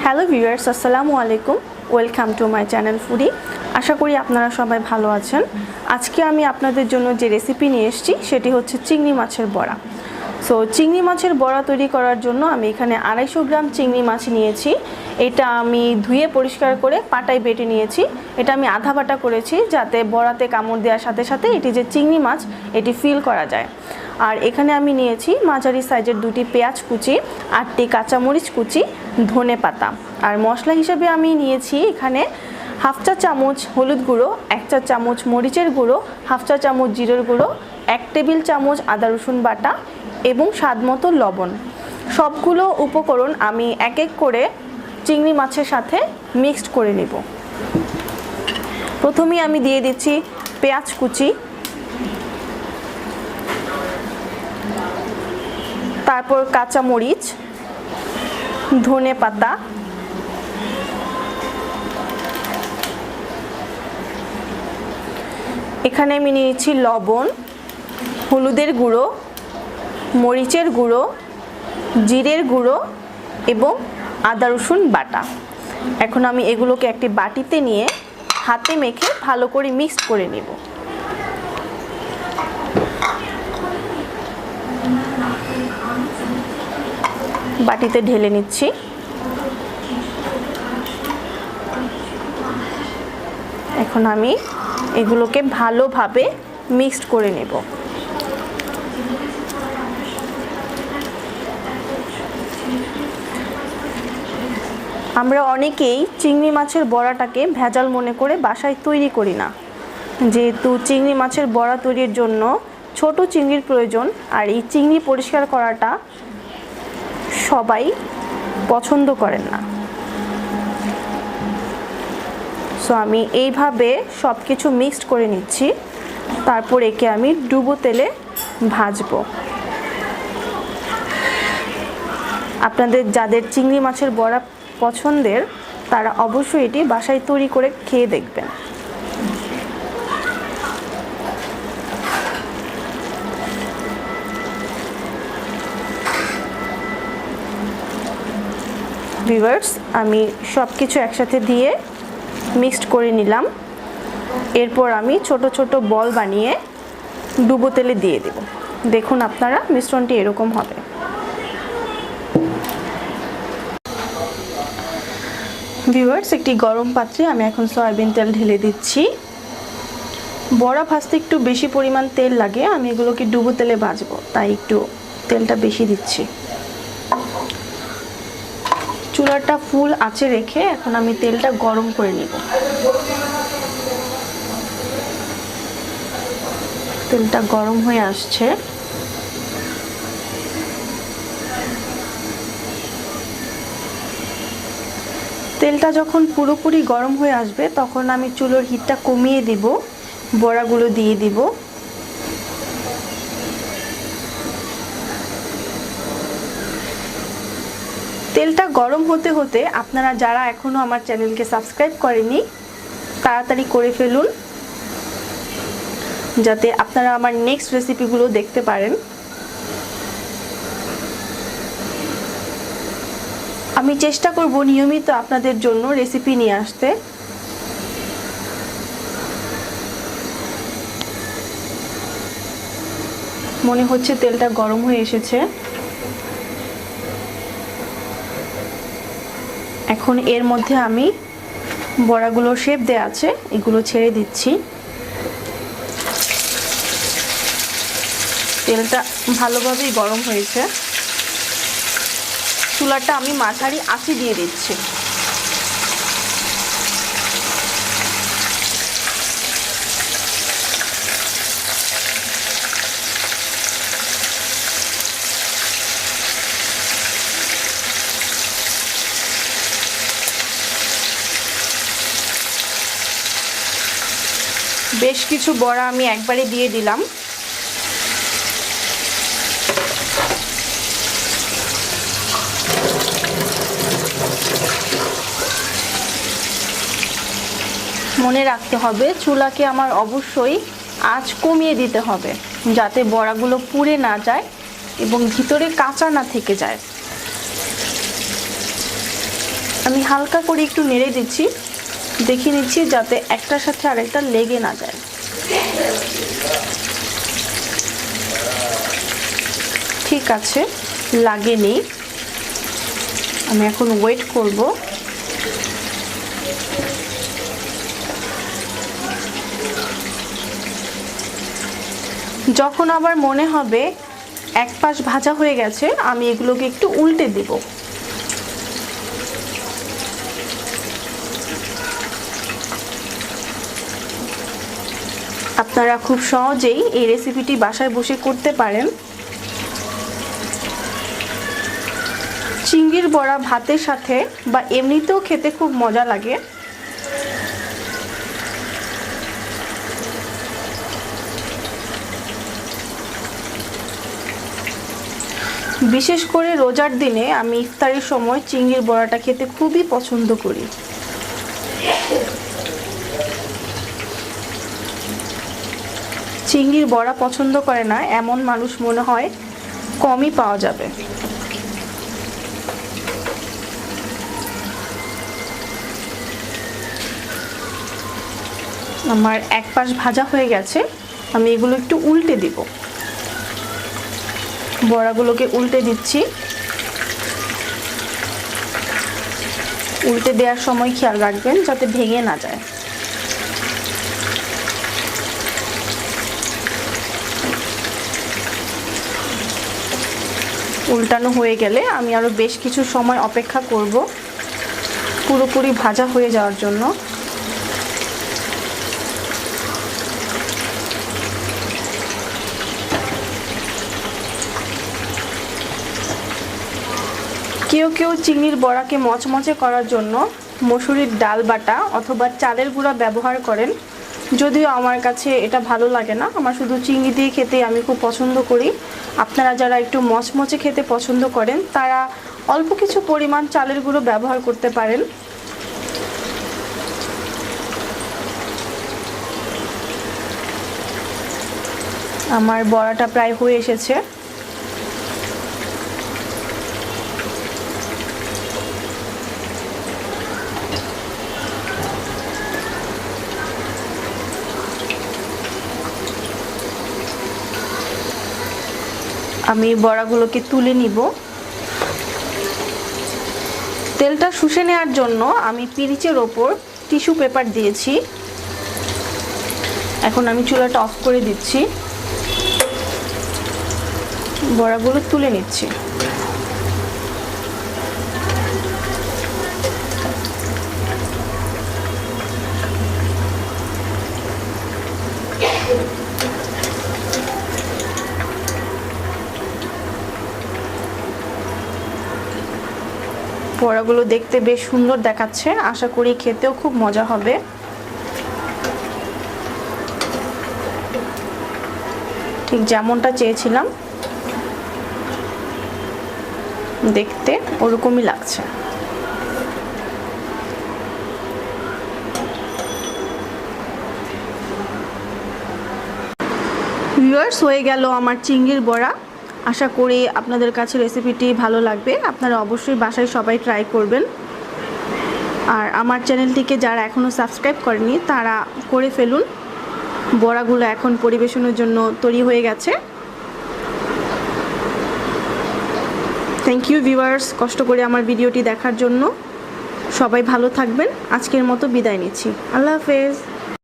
Hello viewers, আসসালামু আলাইকুম। Welcome to my channel foodie. আশা করি আপনারা সবাই ভালো আছেন। আজকে আমি আপনাদের জন্য যে রেসিপি নিয়ে এসেছি সেটি হচ্ছে চিংড়ি মাছের বড়া। সো চিংড়ি মাছের বড়া তৈরি করার জন্য আমি এখানে 250 গ্রাম চিংড়ি মাছ নিয়েছি। এটা আমি ধুয়ে পরিষ্কার করে পাটায় বেটে নিয়েছি। এটা আমি আধা বাটা করেছি যাতে বড়াতে কামড় দেওয়ার সাথে সাথে এটি যে চিংড়ি মাছ এটি ফিল করা যায়। আর এখানে আমি নিয়েছি মাঝারি সাইজের 2টি পেঁয়াজ কুচি, 8টি কাঁচামরিচ কুচি, ধনে পাতা। আর মশলা হিসেবে আমি নিয়েছি এখানে হাফ চা চামচ হলুদ গুঁড়ো, 1 চা চামচ মরিচের গুঁড়ো, হাফ চা চামচ জিরের গুঁড়ো, 1 টেবিল চামচ আদা রসুন বাটা এবং স্বাদমতো লবণ। সবগুলো উপকরণ আমি এক এক করে চিংড়ি মাছের সাথে মিক্সড করে নেব। প্রথমেই আমি দিয়ে দিচ্ছি পেঁয়াজ কুচি, তারপর কাঁচামরিচ, ধনে পাতা, এখানে আমি নিয়েছি লবণ, হলুদের গুঁড়ো, মরিচের গুঁড়ো, জিরের গুঁড়ো এবং আদা রসুন বাটা। এখন আমি এগুলোকে একটি বাটিতে নিয়ে হাতে মেখে ভালো করে মিক্স করে নেব। বাটিতে ঢেলে নিচ্ছি। এখন আমি এগুলোকে ভালোভাবে মিক্সড করে নেব। আমরা অনেকেই চিংড়ি মাছের বড়াটাকে ভেজাল মনে করে বাসায় তৈরি করি না, যেহেতু চিংড়ি মাছের বড়া তৈরির জন্য ছোট চিংড়ির প্রয়োজন। আর এই চিংড়ি পরিষ্কার করাটা সবাই পছন্দ করেন না। সো আমি এইভাবে সব কিছু মিক্সড করে নিচ্ছি। তারপর একে আমি ডুবো তেলে ভাজবো। আপনাদের যাদের চিংড়ি মাছের বড়া পছন্দের তারা অবশ্যই এটি বাসায় তৈরি করে খেয়ে দেখবেন। ভিউয়ার্স, আমি সব কিছু একসাথে দিয়ে মিক্সড করে নিলাম। এরপর আমি ছোট ছোট বল বানিয়ে ডুবো তেলে দিয়ে দেব। দেখুন আপনারা মিশ্রণটি এরকম হবে। ভিউয়ার্স, একটি গরম পাত্রে আমি এখন সয়াবিন তেল ঢেলে দিচ্ছি। বড়া ভাজতে একটু বেশি পরিমাণ তেল লাগে, আমি এগুলোকে ডুবো তেলে ভাজবো, তাই একটু তেলটা বেশি দিচ্ছি। চুলাটা ফুল আঁচে রেখে এখন আমি তেলটা গরম করে নিব। তেলটা গরম হয়ে আসছে। তেলটা যখন পুরোপুরি গরম হয়ে আসবে তখন আমি চুলোর হিটটা কমিয়ে দিব, বড়াগুলো দিয়ে দিব। তেলটা গরম হতে হতে আপনারা যারা এখনো আমার চ্যানেলকে সাবস্ক্রাইব করেনি তাড়াতাড়ি করে ফেলুন, যাতে আপনারা আমার নেক্সট রেসিপিগুলো দেখতে পারেন। আমি চেষ্টা করব নিয়মিত আপনাদের জন্য রেসিপি নিয়ে আসতে। মনে হচ্ছে তেলটা গরম হয়ে এসেছে। এখন এর মধ্যে আমি বড়াগুলোর শেপ দেওয়া আছে এগুলো ছেড়ে দিচ্ছি। তেলটা ভালোভাবেই গরম হয়েছে। চুলাটা আমি মাঝারি আঁচে দিয়ে দিচ্ছি। বেশ কিছু বড়া আমি একবারে দিয়ে দিলাম। মনে রাখতে হবে চুলাকে আমার অবশ্যই আঁচ কমিয়ে দিতে হবে যাতে বড়াগুলো পুড়ে না যায় এবং ভিতরে কাঁচা না থেকে যায়। আমি হালকা করে একটু নেড়ে দিচ্ছি, দেখে নিচ্ছি যাতে একটার সাথে আরেকটা লেগে না যায়। ঠিক আছে, লাগেনি। আমি এখন ওয়েট করব। যখন আবার মনে হবে এক পাশ ভাজা হয়ে গেছে, আমি এগুলোকে একটু উল্টে দেব। আপনারা খুব সহজেই এই রেসিপিটি বাসায় বসে করতে পারেন। চিংড়ির বড়া ভাতের সাথে বা এমনিতেও খেতে খুব মজা লাগে। বিশেষ করে রোজার দিনে আমি ইফতারের সময় চিংড়ির বড়াটা খেতে খুবই পছন্দ করি। চিংড়ির বড়া পছন্দ করে না এমন মানুষ মনে হয় কমই পাওয়া যাবে। আমার এক পাশ ভাজা হয়ে গেছে, আমি এগুলো একটু উল্টে দিব। বড়াগুলোকে উল্টে দিচ্ছি। উল্টে দেওয়ার সময় খেয়াল রাখবেন যাতে ভেঙে না যায়। উল্টানো হয়ে গেলে আমি আরো বেশ কিছু সময় অপেক্ষা করব পুরোপুরি ভাজা হয়ে যাওয়ার জন্য। কেউ কেউ চিংড়ির বড়াকে মচমচে করার জন্য মসুরির ডাল বাটা অথবা চালের গুঁড়া ব্যবহার করেন, যদিও আমার কাছে এটা ভালো লাগে না। আমার শুধু চিংড়ি দিয়ে খেতে আমি খুব পছন্দ করি। আপনারা যারা একটু মচমচে খেতে পছন্দ করেন তারা অল্প কিছু পরিমাণ চালের গুঁড়ো ব্যবহার করতে পারেন। আমার বড়াটা প্রায় হয়ে এসেছে। আমি বড়াগুলোকে তুলে নিব। তেলটা শুষে নেওয়ার জন্য আমি পিরিচের ওপর টিস্যু পেপার দিয়েছি। এখন আমি চুলাটা অফ করে দিচ্ছি, বড়াগুলো তুলে নিচ্ছি। বড়াগুলো দেখতে বেশ সুন্দর দেখাচ্ছে, আশা করি খেতেও খুব মজা হবে। ঠিক যেমনটা চেয়েছিলাম দেখতে ওরকমই লাগছে। ভিউয়ার্স, হয়ে গেল আমার চিংড়ির বড়া। আশা করি আপনাদের কাছে রেসিপিটি ভালো লাগবে। আপনারা অবশ্যই বাসায় সবাই ট্রাই করবেন। আর আমার চ্যানেলটিকে যারা এখনও সাবস্ক্রাইব করেনি তারা করে ফেলুন। বড়াগুলো এখন পরিবেশনের জন্য তৈরি হয়ে গেছে। থ্যাংক ইউ ভিউয়ার্স, কষ্ট করে আমার ভিডিওটি দেখার জন্য। সবাই ভালো থাকবেন। আজকের মতো বিদায় নিচ্ছি। আল্লাহ হাফেজ।